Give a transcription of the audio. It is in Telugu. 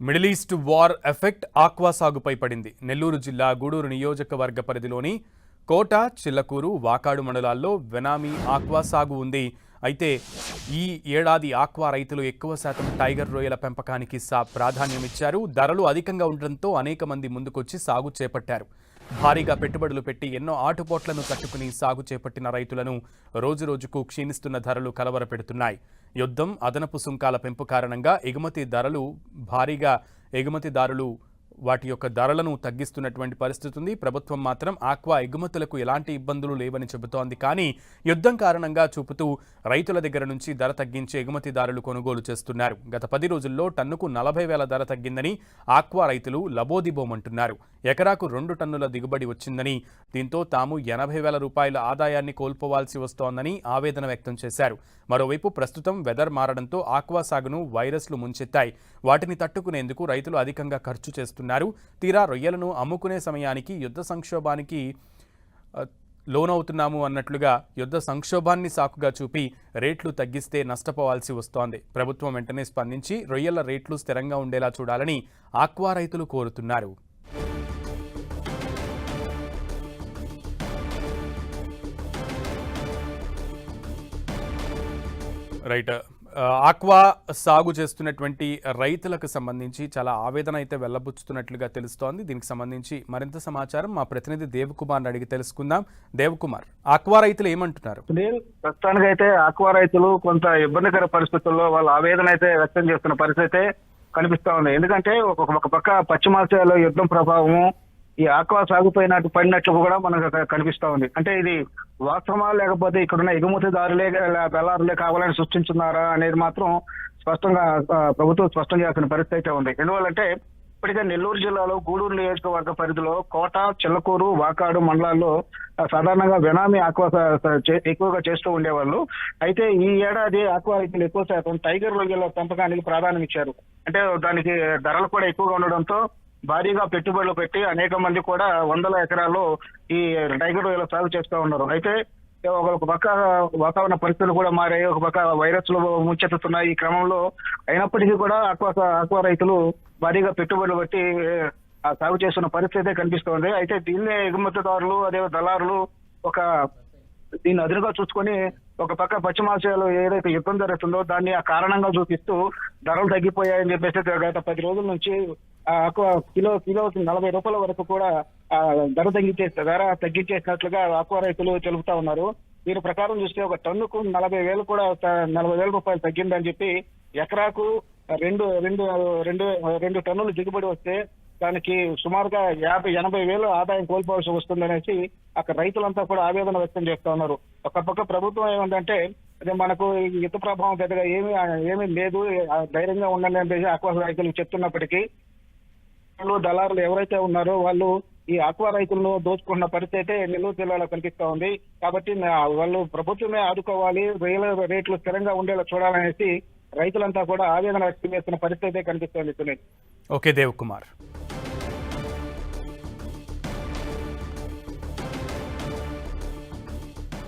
Middle east war effect aqua సాగుపై పడింది. నెల్లూరు జిల్లా గూడూరు నియోజకవర్గ పరిధిలోని కోట, చిల్లకూరు, వాకాడు మండలాల్లో వెనామీ ఆక్వా సాగు ఉంది. అయితే ఈ ఏడాది ఆక్వా రైతులు ఎక్కువ శాతం టైగర్ రొయ్యల పెంపకానికి ప్రాధాన్యమిచ్చారు. ధరలు అధికంగా ఉండడంతో అనేక మంది ముందుకొచ్చి సాగు చేపట్టారు. భారీగా పెట్టుబడులు పెట్టి ఎన్నో ఆటుపోట్లను తట్టుకుని సాగు చేపట్టిన రైతులను రోజురోజుకు క్షీణిస్తున్న ధరలు కలవరపెడుతున్నాయి. యుద్ధం, అదనపు సుంకాల పెంపు కారణంగా ఎగుమతిదారులు వాటి యొక్క ధరలను తగ్గిస్తున్నటువంటి పరిస్థితి ఉంది. ప్రభుత్వం మాత్రం ఆక్వా ఎగుమతులకు ఎలాంటి ఇబ్బందులు లేవని చెబుతోంది. కానీ యుద్ధం కారణంగా చూపుతూ రైతుల దగ్గర నుంచి ధర తగ్గించి ఎగుమతిదారులు కొనుగోలు చేస్తున్నారు. గత 10 రోజుల్లో టన్నుకు 40,000 ధర తగ్గిందని ఆక్వా రైతులు లబోదిబోమంటున్నారు. ఎకరాకు 2 టన్నుల దిగుబడి వచ్చిందని, దీంతో తాము 80,000 రూపాయల ఆదాయాన్ని కోల్పోవాల్సి వస్తోందని ఆవేదన వ్యక్తం చేశారు. మరోవైపు ప్రస్తుతం వెదర్ మారడంతో ఆక్వా సాగును వైరస్లు ముంచెత్తాయి. వాటిని తట్టుకునేందుకు రైతులు అధికంగా ఖర్చు చేస్తున్నారు. తీరా రొయ్యలను అమ్ముకునే సమయానికి యుద్ధ సంక్షోభానికి లోనవుతున్నాము అన్నట్లుగా యుద్ధ సంక్షోభాన్ని సాకుగా చూపి రేట్లు తగ్గిస్తే నష్టపోవాల్సి వస్తోంది. ప్రభుత్వం వెంటనే స్పందించి రొయ్యల రేట్లు స్థిరంగా ఉండేలా చూడాలని ఆక్వా రైతులు కోరుతున్నారు. రైట్. ఆక్వా సాగు చేస్తున్నటువంటి రైతులకు సంబంధించి చాలా ఆవేదన అయితే వెల్లబుచ్చుతున్నట్లుగా తెలుస్తోంది. దీనికి సంబంధించి మరింత సమాచారం మా ప్రతినిధి దేవకుమార్ అడిగి తెలుసుకుందాం. దేవకుమార్, ఆక్వా రైతులు ఏమంటున్నారు? ప్రస్తుతానికి అయితే ఆక్వా రైతులు కొంత ఇబ్బందికర పరిస్థితుల్లో వాళ్ళ ఆవేదన అయితే వ్యక్తం చేస్తున్న పరిస్థితి కనిపిస్తా ఉంది. ఎందుకంటే ఒక పక్క పశ్చిమాసియాలో యుద్ధం ప్రభావము ఈ ఆక్వా సాగు పడినట్లు కూడా మనకు కనిపిస్తా ఉంది. అంటే ఇది వాస్తవమా లేకపోతే ఇక్కడున్న ఎగుమతిదారులే దళారులే కావాలని సృష్టించున్నారా అనేది మాత్రం స్పష్టంగా ప్రభుత్వం స్పష్టం చేస్తున్న పరిస్థితి అయితే ఉంది. ఎందువల్లంటే ఇప్పటికే నెల్లూరు జిల్లాలో గూడూరు నియోజకవర్గ పరిధిలో కోట, చిల్లకూరు, వాకాడు మండలాల్లో సాధారణంగా వెనామీ ఆక్వా ఎక్కువగా చేస్తూ ఉండేవాళ్ళు. అయితే ఈ ఏడాది ఆక్వా రైతులు ఎక్కువ శాతం టైగర్ రొయ్యల పెంపకానికి ప్రాధాన్యం ఇచ్చారు. అంటే దానికి ధరలు కూడా ఎక్కువగా ఉండడంతో భారీగా పెట్టుబడులు పెట్టి అనేక మంది కూడా 100 ఎకరాల్లో ఈ టైగర్ రొయ్యల సాగు చేస్తూ ఉన్నారు. అయితే ఒక పక్క వాతావరణ పరిస్థితులు కూడా మారాయి, ఒక పక్క వైరస్లు ముంచెత్తుతున్నాయి. ఈ క్రమంలో అయినప్పటికీ కూడా ఆక్వా రైతులు భారీగా పెట్టుబడులు పెట్టి సాగు చేస్తున్న పరిస్థితి కనిపిస్తోంది. అయితే దీన్నే ఎగుమతిదారులు అదే దళారులు దీన్ని అదునుగా చూసుకొని ఒక పక్క పశ్చిమాసియాలో ఏదైతే యుద్ధం జరుగుతుందో దాన్ని ఆ కారణంగా చూపిస్తూ ధరలు తగ్గిపోయాయని చెప్పేసి గత 10 రోజుల నుంచి కిలో 40 రూపాయల వరకు కూడా ధర తగ్గించేసినట్లుగా ఆక్వా రైతులు తెలుపుతా ఉన్నారు. దీని ప్రకారం చూస్తే ఒక టన్నుకు 40,000 కూడా 40,000 రూపాయలు తగ్గిందని చెప్పి ఎకరాకు 2 టన్నులు దిగుబడి వస్తే దానికి సుమారుగా 50,000-80,000 ఆదాయం కోల్పోవాల్సి వస్తుందనేసి అక్కడ రైతులంతా కూడా ఆవేదన వ్యక్తం చేస్తా ఉన్నారు. ఒక పక్క ప్రభుత్వం ఏమంటే అదే మనకు యుద్ధ ప్రభావం పెద్దగా ఏమీ లేదు, ధైర్యంగా ఉండండి అని ఆక్వా రైతులు చెప్తున్నప్పటికీ దళారులు ఎవరైతే ఉన్నారో వాళ్ళు ఈ ఆక్వా రైతులను దోచుకున్న పరిస్థితి అయితే నెల్లూరు జిల్లాలో కనిపిస్తా ఉంది. కాబట్టి వాళ్ళు ప్రభుత్వమే ఆదుకోవాలి, రొయ్యల రేట్లు స్థిరంగా ఉండేలా చూడాలనేసి రైతులంతా కూడా ఆవేదన వ్యక్తం చేస్తున్న పరిస్థితి అయితే కనిపిస్తోంది. ఓకే దేవ్ కుమార్.